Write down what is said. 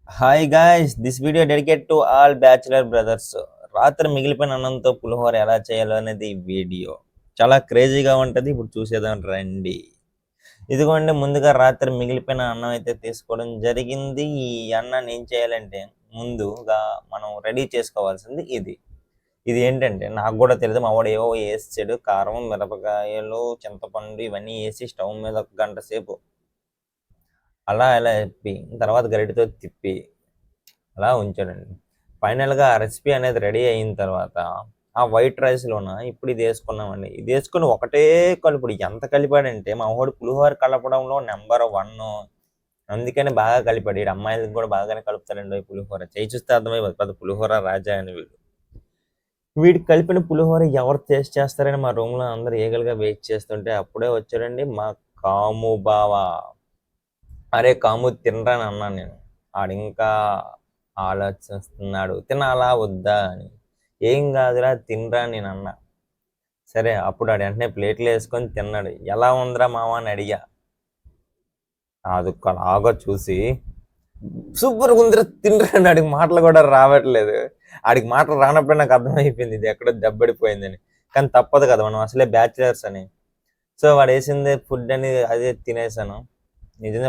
Hi guys, this video dedicate to all bachelor brothers. రాత్రి మిగిలిపోయిన అన్నంతో పులిహోర ఎలా చేయాలో అనేది ఈ వీడియో చాలా క్రేజీగా ఉంటుంది. ఇప్పుడు చూసేద్దాం రండి. ఇదిగోండి, ముందుగా రాత్రి మిగిలిపోయిన అన్నం అయితే తీసుకోవడం జరిగింది. ఈ అన్నాన్ని ఏం చేయాలంటే ముందుగా మనం రెడీ చేసుకోవాల్సింది ఇది. ఇది ఏంటంటే నాకు కూడా తెలియదు, మా వాడు ఏవో వేసాడు. కారం, మిరపకాయలు, చింతపండు ఇవన్నీ వేసి స్టవ్ మీద ఒక గంట సేపు అలా చెప్పి తర్వాత గరిటెతో తిప్పి అలా ఉంచాడండి. ఫైనల్గా ఆ రెసిపీ అనేది రెడీ అయిన తర్వాత ఆ వైట్ రైస్లోన ఇప్పుడు ఇది వేసుకున్నామండి. ఇది వేసుకుని ఒకటే కలుపుడు. ఎంత కలిపాడంటే మా వాడు పులిహోర కలపడంలో నెంబర్ 1. అందుకని బాగా కలిపాడు. వీడు అమ్మాయిలకు కూడా బాగానే కలుపుతాడండి పులిహోర. చేయి చూస్తే అర్థమైపోతుంది పెద్ద పులిహోర రాజా అని. వీడికి కలిపిన పులిహోర ఎవరు టేస్ట్ చేస్తారని మా రూమ్లో అందరూ ఈగలుగా వెయిట్ చేస్తుంటే అప్పుడే వచ్చాడండి మా కాము బావ. అరే కాము, తినరా అని అన్నాను నేను. ఆడింకా ఆలోచిస్తున్నాడు, తినాలా వద్దా అని. ఏం కాదురా తినరా నేను అన్నా. సరే, అప్పుడు ఆడు వెంటనే ప్లేట్లు వేసుకొని తిన్నాడు. ఎలా ఉందిరా మావా అని అడిగా. అదొక్కలాగా చూసి సూపర్గా ఉందిరా తినరా అని. ఆడికి మాటలు కూడా రావట్లేదు. ఆడికి మాటలు రానప్పుడే నాకు అర్థమైపోయింది ఇది ఎక్కడో దెబ్బడిపోయిందని. కానీ తప్పదు కదా, మనం అసలే బ్యాచులర్స్ అని. సో వాడు వేసిందే ఫుడ్ అని అదే తినేసాను. నిజంగా